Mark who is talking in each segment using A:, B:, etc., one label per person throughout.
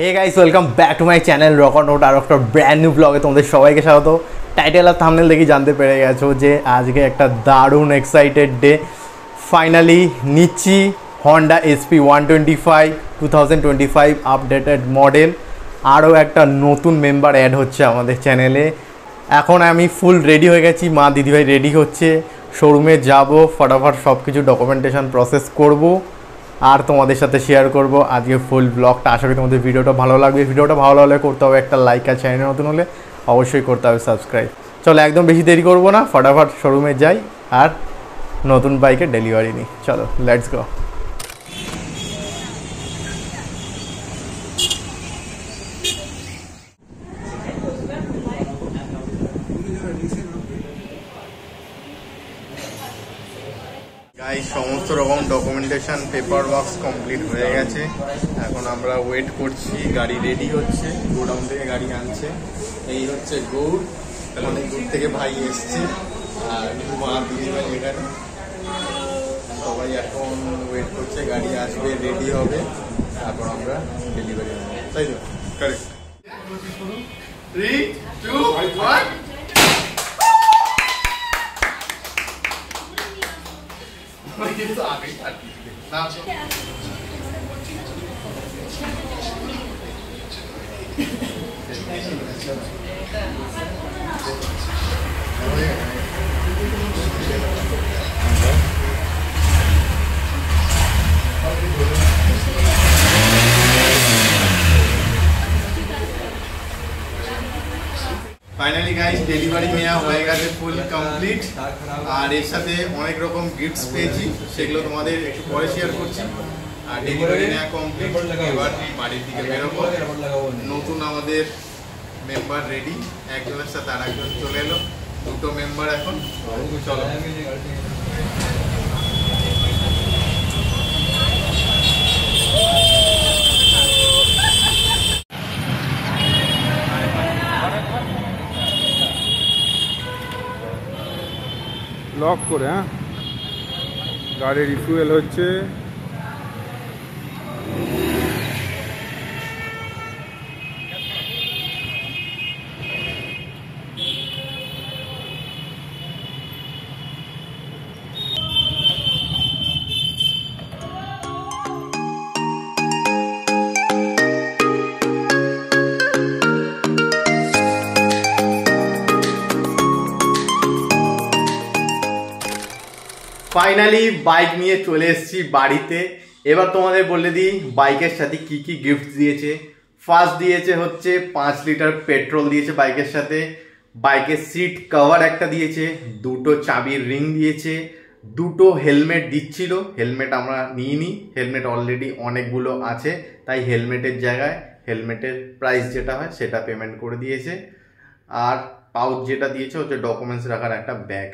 A: Hey guys welcome back to my channel रक और note আর একটা ব্র্যান্ড নিউ ব্লগে তোমাদের সবাইকে স্বাগত। টাইটেল আর থাম্বনেল দেখে জানতে পেরে গেছো যে আজকে একটা দারুণ এক্সাইটেড ডে। ফাইনালি নিচ্ছি হন্ডা এসপি 125 2025 আপডেটেড মডেল। আরও একটা নতুন মেম্বার অ্যাড হচ্ছে আমাদের চ্যানেলে। এখন আমি ফুল রেডি হয়ে গেছি, মা দিদিভাই রেডি হচ্ছে, শোরুমে যাব, ফটাফট সব কিছু ডকুমেন্টেশন প্রসেস করব আর তোমাদের সাথে শেয়ার করব আজকে ফুল ব্লগটা। আশা করি তোমাদের ভিডিওটা ভালো লাগবে। ভিডিওটা ভালো লাগলে করতে হবে একটা লাইক, আর চ্যানেল নতুন হলে অবশ্যই করতে হবে সাবস্ক্রাইব। চলো একদম বেশি দেরি করব না, ফটাফট শোরুমে যাই আর নতুন বাইকের ডেলিভারি নিই। চলো লেটস গো। গাইস সমস্ত রকম ডকুমেন্টেশন পেপার ওয়ার্কস কমপ্লিট হয়ে গেছে। এখন আমরা ওয়েট করছি, গাড়ি রেডি হচ্ছে, গোডাউন থেকে গাড়ি আনছে। এই হচ্ছে গৌড়, অনেক দূর থেকে ভাই এসছে আর মা দিদিভাই এখানে সবাই এখন ওয়েট করছে, গাড়ি আসবে, রেডি হবে, তারপর আমরা ডেলিভারি নেব, তাই তো? কারেক্ট। 3, 2, 1 কিন্তু আগে না ফাইনালি গাইস ডেলিভারি নেওয়া হয়ে গেছে, ফুল কমপ্লিট। আর এর সাথে অনেক রকম গিফটস পেয়েছি, সেগুলো তোমাদের একটু পরে শেয়ার করছি। আর ডেলিভারি নেওয়া কমপ্লিট, এবার বাড়ির দিকে বেরোবো। নতুন আমাদের মেম্বার রেডি, একজনের সাথে আর একজন চলে এলো, দুটো মেম্বার এখন। চলো
B: লক করে। হ্যাঁ, গাড়ি রিফুয়েল হচ্ছে।
A: ফাইনালি বাইক নিয়ে চলে এসেছি বাড়িতে। এবার তোমাদের বলে দিই বাইকের সাথে কি কি গিফট দিয়েছে। ফার্স্ট দিয়েছে হচ্ছে 5 লিটার পেট্রোল দিয়েছে বাইকের সাথে, বাইকের সিট কভার একটা দিয়েছে, দুটো চাবির রিং দিয়েছে, দুটো হেলমেট দিচ্ছিল, হেলমেট আমরা নিইনি, হেলমেট অলরেডি অনেকগুলো আছে, তাই হেলমেটের জায়গায় হেলমেটের প্রাইস যেটা হয় সেটা পেমেন্ট করে দিয়েছে। আর পাউচ যেটা দিয়েছে হচ্ছে ডকুমেন্টস রাখার একটা ব্যাগ,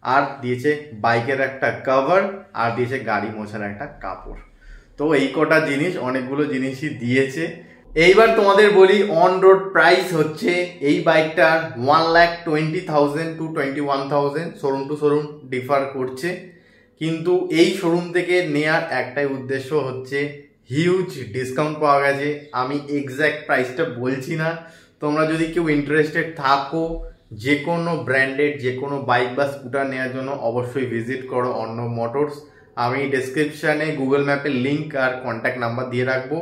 A: আর দিয়েছে বাইকের একটা কভার, আর দিয়েছে গাড়ি মোছার একটা কাপড়। তো এই কটা জিনিস, অনেকগুলো জিনিসই দিয়েছে। এইবার তোমাদের বলি অন রোড প্রাইস হচ্ছে এই বাইকটার 1,20,000 to 21,000, showroom to showroom differ করছে। কিন্তু এই শোরুম থেকে নেয়ার একটাই উদ্দেশ্য হচ্ছে হিউজ ডিসকাউন্ট পাওয়া গেছে। আমি এক্স্যাক্ট প্রাইসটা বলছি না, তোমরা যদি কেউ ইন্টারেস্টেড থাকো যে কোনো ব্র্যান্ডেড যে কোনো বাইক বা স্কুটার নেওয়ার জন্য অবশ্যই ভিজিট করো অর্ণব মোটরস। আমি ডেসক্রিপশানে গুগল ম্যাপের লিঙ্ক আর কন্ট্যাক্ট নাম্বার দিয়ে রাখবো,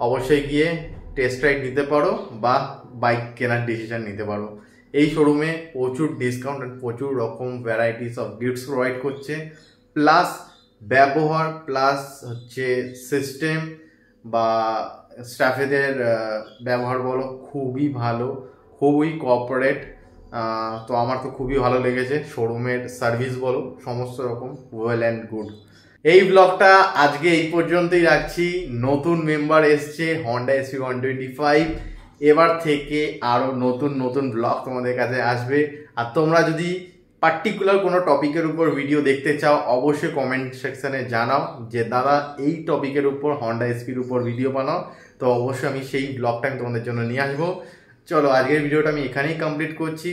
A: অবশ্যই গিয়ে টেস্ট রাইড নিতে পারো বা বাইক কেনার ডিসিশন নিতে পারো। এই শোরুমে প্রচুর ডিসকাউন্ট আর প্রচুর রকম ভ্যারাইটিস অফ গিফটস প্রোভাইড করছে, প্লাস ব্যবহার, প্লাস হচ্ছে সিস্টেম বা স্টাফেদের ব্যবহার বলো খুবই ভালো, খুবই কোঅপারেট। তো আমার তো খুবই ভালো লেগেছে, শোরুমের সার্ভিস বলো সমস্ত রকম ওয়েল অ্যান্ড গুড। এই ব্লগটা আজকে এই পর্যন্তই রাখছি। নতুন মেম্বার এসছে হন্ডা এসপি 125, এবার থেকে আরও নতুন নতুন ব্লগ তোমাদের কাছে আসবে। আর তোমরা যদি পার্টিকুলার কোনো টপিকের উপর ভিডিও দেখতে চাও অবশ্যই কমেন্ট সেকশানে জানাও যে দাদা এই টপিকের উপর হন্ডা এসপির উপর ভিডিও বানাও, তো অবশ্যই আমি সেই ব্লগটা আমি তোমাদের জন্য নিয়ে আসবো। চলো আজকের ভিডিওটা আমি এখানেই কমপ্লিট করছি।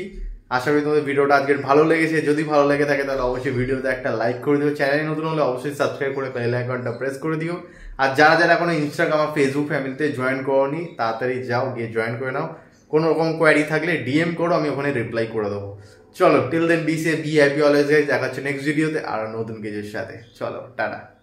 A: আশা করি তোমাদের ভিডিওটা আজকের ভালো লেগেছে। যদি ভালো লেগে থাকে তাহলে অবশ্যই ভিডিওতে একটা লাইক করে দিও, চ্যানেলে নতুন হলে অবশ্যই সাবস্ক্রাইব করে বেল আইকনটা প্রেস করে দিও। আর যারা যারা এখনো ইনস্টাগ্রাম আর ফেসবুক ফ্যামিলিতে জয়েন করোনি তাড়াতাড়ি যাও, গিয়ে জয়েন করে নাও। কোনো রকম কোয়ারি থাকলে ডিএম করো, আমি ওখানে রিপ্লাই করে দেবো। চলো, till then be safe be happy always guys, দেখা হচ্ছে নেক্সট ভিডিওতে আর নতুন কিছুর সাথে। চলো, টাটা।